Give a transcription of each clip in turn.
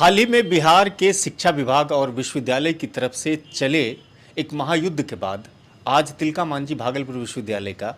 हाल ही में बिहार के शिक्षा विभाग और विश्वविद्यालय की तरफ से चले एक महायुद्ध के बाद आज तिलका मांझी भागलपुर विश्वविद्यालय का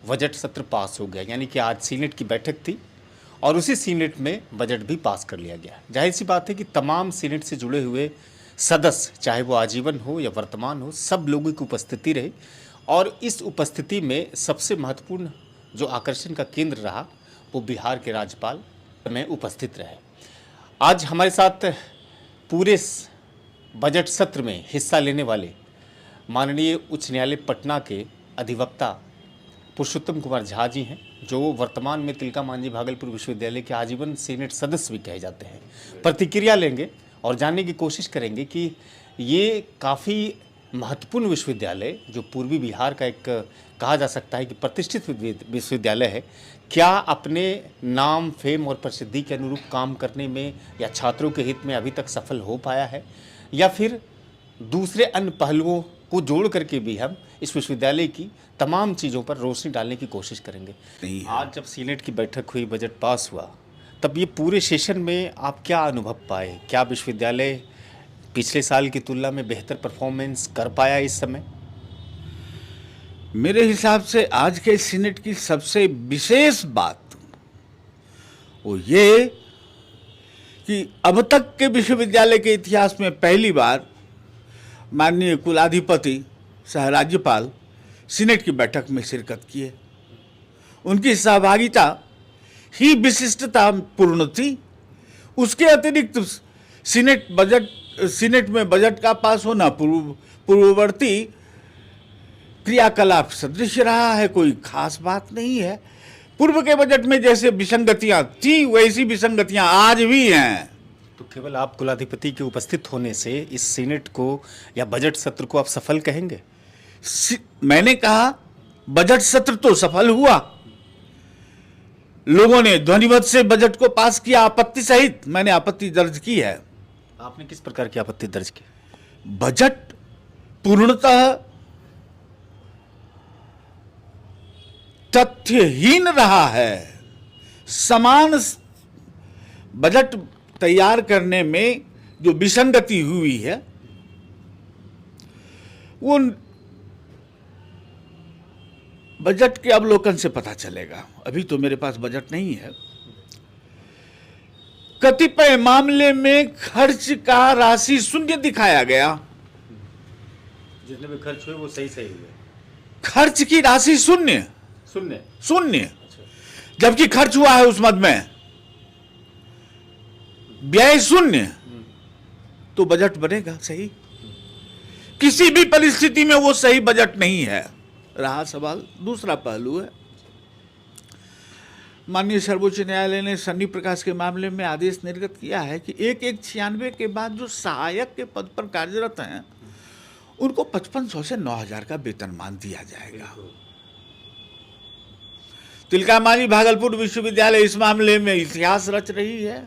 बजट सत्र पास हो गया। यानी कि आज सीनेट की बैठक थी और उसी सीनेट में बजट भी पास कर लिया गया। जाहिर सी बात है कि तमाम सीनेट से जुड़े हुए सदस्य, चाहे वो आजीवन हो या वर्तमान हो, सब लोगों की उपस्थिति रही और इस उपस्थिति में सबसे महत्वपूर्ण जो आकर्षण का केंद्र रहा वो बिहार के राज्यपाल में उपस्थित रहे। आज हमारे साथ पूरे बजट सत्र में हिस्सा लेने वाले माननीय उच्च न्यायालय पटना के अधिवक्ता पुरुषोत्तम कुमार झा जी हैं, जो वर्तमान में तिलका मांझी भागलपुर विश्वविद्यालय के आजीवन सीनेट सदस्य भी कहे जाते हैं। प्रतिक्रिया लेंगे और जानने की कोशिश करेंगे कि ये काफ़ी महत्वपूर्ण विश्वविद्यालय, जो पूर्वी बिहार का एक कहा जा सकता है कि प्रतिष्ठित विश्वविद्यालय है, क्या अपने नाम, फेम और प्रसिद्धि के अनुरूप काम करने में या छात्रों के हित में अभी तक सफल हो पाया है, या फिर दूसरे अन्य पहलुओं को जोड़ करके भी हम इस विश्वविद्यालय की तमाम चीज़ों पर रोशनी डालने की कोशिश करेंगे। आज जब सीनेट की बैठक हुई, बजट पास हुआ, तब ये पूरे सेशन में आप क्या अनुभव पाए? क्या विश्वविद्यालय पिछले साल की तुलना में बेहतर परफॉर्मेंस कर पाया इस समय? मेरे हिसाब से आज के सीनेट की सबसे विशेष बात वो ये कि अब तक के विश्वविद्यालय के इतिहास में पहली बार माननीय कुलाधिपति सह राज्यपाल सीनेट की बैठक में शिरकत किए। उनकी सहभागिता ही विशिष्टता पूर्ण थी। उसके अतिरिक्त सीनेट में बजट का पास होना पूर्ववर्ती क्रियाकलाप सदृश रहा है, कोई खास बात नहीं है। पूर्व के बजट में जैसे विसंगतियां थी वैसी विसंगतियां आज भी हैं। तो केवल आप कुलाधिपति के उपस्थित होने से इस सीनेट को या बजट सत्र को आप सफल कहेंगे? मैंने कहा बजट सत्र तो सफल हुआ, लोगों ने ध्वनिमत से बजट को पास किया आपत्ति सहित। मैंने आपत्ति दर्ज की है। आपने किस प्रकार की आपत्ति दर्ज की? बजट पूर्णतः तथ्यहीन रहा है। समान बजट तैयार करने में जो विसंगति हुई है वो बजट के अवलोकन से पता चलेगा। अभी तो मेरे पास बजट नहीं है। कतिपय मामले में खर्च का राशि शून्य दिखाया गया। जितने भी खर्च हुए वो सही हुए। खर्च की राशि शून्य शून्य, जबकि खर्च हुआ है उस मद में व्यय शून्य, तो बजट बनेगा सही? किसी भी परिस्थिति में वो सही बजट नहीं है। रहा सवाल दूसरा पहलू है। माननीय सर्वोच्च न्यायालय ने सन्नी प्रकाश के मामले में आदेश निर्गत किया है कि 1196 के बाद जो सहायक के पद पर कार्यरत हैं उनको 5500 से 9000 का वेतनमान दिया जाएगा। तिलका मांझी भागलपुर विश्वविद्यालय इस मामले में इतिहास रच रही है।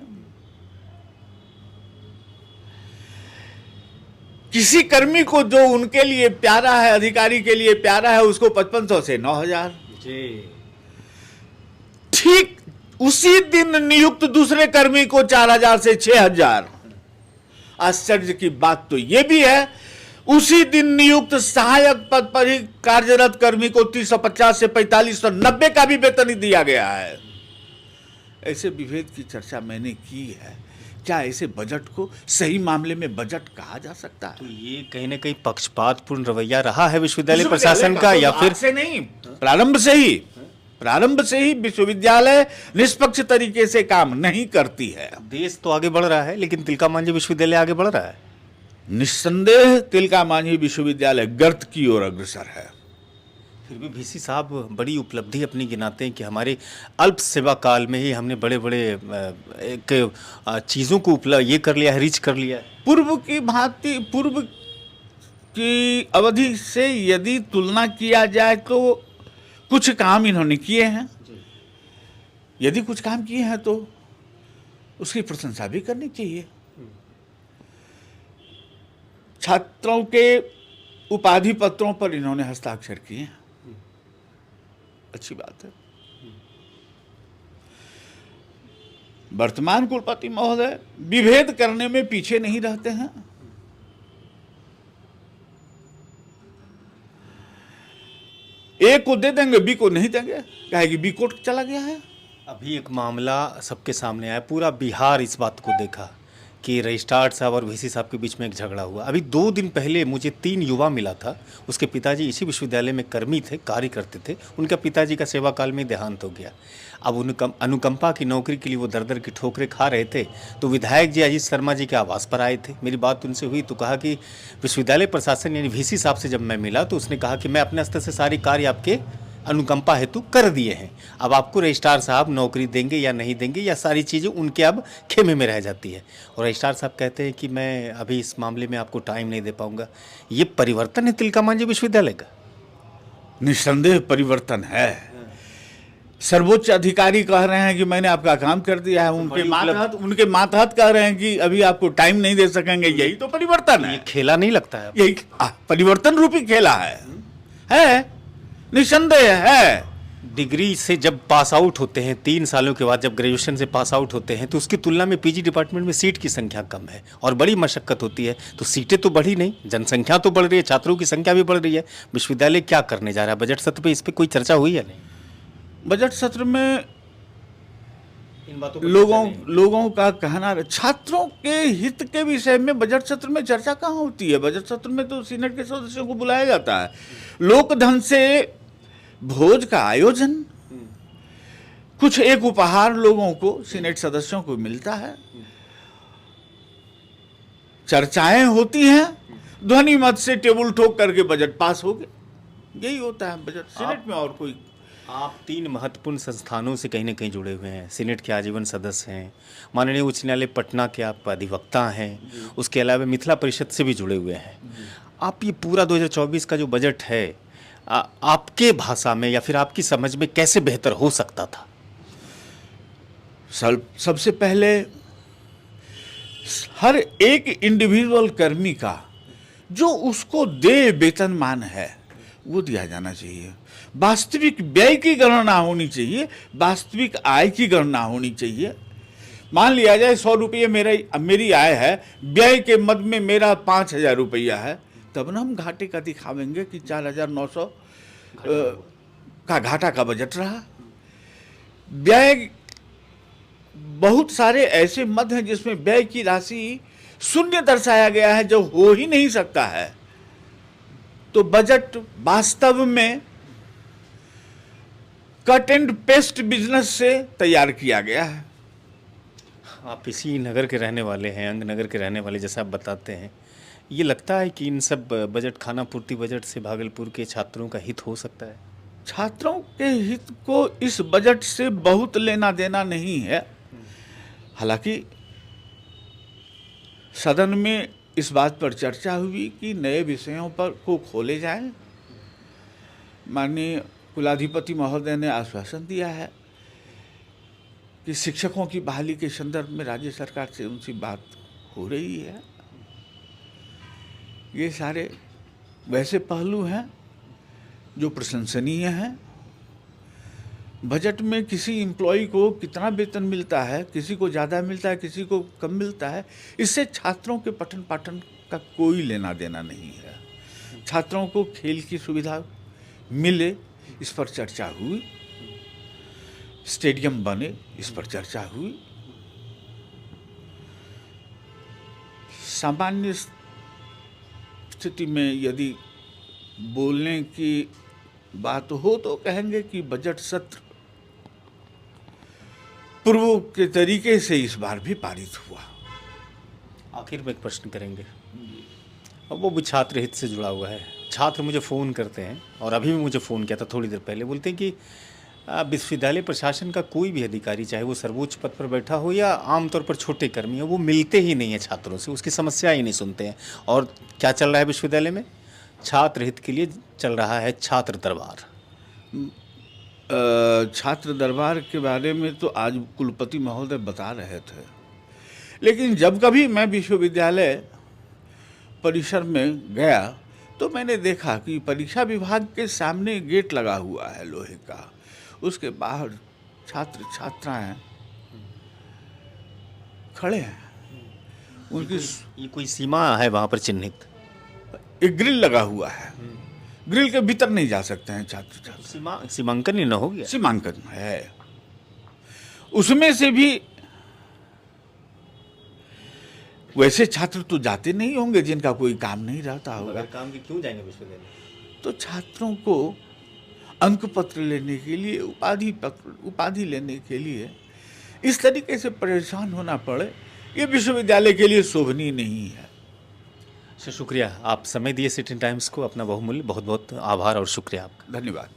किसी कर्मी को जो उनके लिए प्यारा है, अधिकारी के लिए प्यारा है, उसको 5500 से 9000। ठीक उसी दिन नियुक्त दूसरे कर्मी को 4000 से 6000। आश्चर्य की बात तो यह भी है, उसी दिन नियुक्त सहायक पद पर ही कार्यरत कर्मी को 350 से 4590 का भी वेतन ही दिया गया है। ऐसे विभेद की चर्चा मैंने की है। क्या ऐसे बजट को सही मामले में बजट कहा जा सकता है? तो ये कहीं ना कहीं पक्षपातपूर्ण रवैया रहा है विश्वविद्यालय प्रशासन का, या फिर से नहीं, प्रारंभ से ही विश्वविद्यालय निष्पक्ष तरीके से काम नहीं करती है। देश तो आगे बढ़ रहा है, लेकिन तिलका मांझी विश्वविद्यालय आगे बढ़ रहा है। निस्संदेह तिलका मांझी विश्वविद्यालय गर्त की ओर अग्रसर है। फिर भी वीसी साहब बड़ी उपलब्धि अपनी गिनाते हैं कि हमारे अल्प सेवा काल में ही हमने बड़े बड़े एक चीज़ों को ये कर लिया है, रीच कर लिया है। पूर्व की अवधि से यदि तुलना किया जाए तो कुछ काम इन्होंने किए हैं। यदि कुछ काम किए हैं तो उसकी प्रशंसा भी करनी चाहिए। छात्रों के उपाधि पत्रों पर इन्होंने हस्ताक्षर किए हैं, अच्छी बात है। वर्तमान कुलपति महोदय विभेद करने में पीछे नहीं रहते हैं। ए को दे देंगे, बी को नहीं देंगे, कहेगी बी कोर्ट चला गया है। अभी एक मामला सबके सामने आया, पूरा बिहार इस बात को देखा कि रजिस्ट्रार साहब और वीसी साहब के बीच में एक झगड़ा हुआ। अभी 2 दिन पहले मुझे 3 युवा मिला था, उसके पिताजी इसी विश्वविद्यालय में कर्मी थे, कार्य करते थे। उनका पिताजी का सेवा काल में देहांत हो गया। अब अनुकंपा की नौकरी के लिए वो दर की ठोकरें खा रहे थे, तो विधायक जी अजीत शर्मा जी के आवास पर आए थे। मेरी बात उनसे हुई तो कहा कि विश्वविद्यालय प्रशासन यानी वीसी साहब से जब मैं मिला तो उसने कहा कि मैं अपने स्तर से सारी कार्य आपके अनुकंपा हेतु कर दिए हैं, अब आपको रजिस्ट्रार साहब नौकरी देंगे या नहीं देंगे या सारी चीज़ें उनके अब खेमे में रह जाती है। और रजिस्ट्रार साहब कहते हैं कि मैं अभी इस मामले में आपको टाइम नहीं दे पाऊंगा। ये परिवर्तन है तिलका मांझी विश्वविद्यालय का? निस्संदेह परिवर्तन है। सर्वोच्च अधिकारी कह रहे हैं कि मैंने आपका काम कर दिया है, उनके मातहत कह रहे हैं कि अभी आपको टाइम नहीं दे सकेंगे। यही तो परिवर्तन है। ये खेला नहीं लगता है? यही परिवर्तन रूपी खेला है, निसंदेह है। डिग्री से जब पास आउट होते हैं 3 सालों के बाद, जब ग्रेजुएशन से पास आउट होते हैं, तो उसकी तुलना में पीजी डिपार्टमेंट में सीट की संख्या कम है और बड़ी मशक्कत होती है। तो सीटें तो बढ़ी नहीं, जनसंख्या तो बढ़ रही है, छात्रों की संख्या भी बढ़ रही है। विश्वविद्यालय क्या करने जा रहा है? बजट सत्र पे इस पर कोई चर्चा हुई है नहीं? बजट सत्र में इन बातों पर लोगों का कहना, छात्रों के हित के विषय में बजट सत्र में चर्चा कहाँ होती है? बजट सत्र में तो सीनेट के सदस्यों को बुलाया जाता है। लोकधन से भोज का आयोजन, कुछ एक उपहार लोगों को, सीनेट सदस्यों को मिलता है, चर्चाएं होती हैं, ध्वनि मत से टेबल ठोक करके बजट पास हो गया। यही होता है बजट सीनेट में। और कोई, आप 3 महत्वपूर्ण संस्थानों से कहीं ना कहीं जुड़े हुए हैं, सीनेट के आजीवन सदस्य हैं, माननीय उच्च न्यायालय पटना के आप अधिवक्ता हैं, उसके अलावा मिथिला परिषद से भी जुड़े हुए हैं। आप ये पूरा 2024 का जो बजट है, आपके भाषा में या फिर आपकी समझ में कैसे बेहतर हो सकता था? सबसे पहले हर एक इंडिविजुअल कर्मी का जो उसको देय वेतनमान है वो दिया जाना चाहिए। वास्तविक व्यय की गणना होनी चाहिए, वास्तविक आय की गणना होनी चाहिए। मान लिया जाए 100 रुपये मेरी आय है, व्यय के मद में मेरा 5,000 रुपया है, तब ना हम घाटे का दिखावेंगे कि 4,900 का घाटा का बजट रहा। व्यय, बहुत सारे ऐसे मद हैं जिसमें व्यय की राशि शून्य दर्शाया गया है, जो हो ही नहीं सकता है। तो बजट वास्तव में कट एंड पेस्ट बिजनेस से तैयार किया गया है। आप इसी नगर के रहने वाले हैं, अंग नगर के रहने वाले, जैसा आप बताते हैं, ये लगता है कि इन सब बजट, खाना पूर्ति बजट से भागलपुर के छात्रों का हित हो सकता है? छात्रों के हित को इस बजट से बहुत लेना देना नहीं है। हालांकि सदन में इस बात पर चर्चा हुई कि नए विषयों पर को खोले जाएं। माननीय कुलाधिपति महोदय ने आश्वासन दिया है कि शिक्षकों की बहाली के संदर्भ में राज्य सरकार से उनसे बात हो रही है। ये सारे वैसे पहलू हैं जो प्रशंसनीय हैं। बजट में किसी एम्प्लॉय को कितना वेतन मिलता है, किसी को ज़्यादा मिलता है, किसी को कम मिलता है, इससे छात्रों के पठन पाठन का कोई लेना देना नहीं है। छात्रों को खेल की सुविधा मिले, इस पर चर्चा हुई। स्टेडियम बने, इस पर चर्चा हुई। सामान्य स्थिति में यदि बोलने की बात हो तो कहेंगे कि बजट सत्र पूर्व के तरीके से इस बार भी पारित हुआ। आखिर में एक प्रश्न करेंगे, अब वो भी छात्र हित से जुड़ा हुआ है। छात्र मुझे फ़ोन करते हैं, और अभी भी मुझे फ़ोन किया था थोड़ी देर पहले, बोलते हैं कि विश्वविद्यालय प्रशासन का कोई भी अधिकारी, चाहे वो सर्वोच्च पद पर बैठा हो या आमतौर पर छोटे कर्मी हो, वो मिलते ही नहीं है छात्रों से, उसकी समस्या ही नहीं सुनते हैं। और क्या चल रहा है विश्वविद्यालय में? छात्र हित के लिए चल रहा है छात्र दरबार। छात्र दरबार के बारे में तो आज कुलपति महोदय बता रहे थे, लेकिन जब कभी मैं विश्वविद्यालय परिसर में गया तो मैंने देखा कि परीक्षा विभाग के सामने गेट लगा हुआ है लोहे का, उसके बाहर छात्र छात्राएं खड़े हैं। उनकी ये कोई सीमा है वहाँ पर चिन्हित? एक ग्रिल लगा हुआ है, ग्रिल के भीतर नहीं जा सकते हैं छात्र छात्रा। सीमांकन ही न हो गया? सीमांकन है, उसमें से भी वैसे छात्र तो जाते नहीं होंगे जिनका कोई काम नहीं रहता होगा। अगर काम की क्यों जाएंगे विश्वविद्यालय? तो छात्रों को अंक पत्र लेने के लिए, उपाधि लेने के लिए इस तरीके से परेशान होना पड़े, ये विश्वविद्यालय के लिए शोभनीय नहीं है। शुक्रिया, आप समय दिए सिटी टाइम्स को, अपना बहुमूल्य, बहुत बहुत आभार और शुक्रिया आपका। धन्यवाद।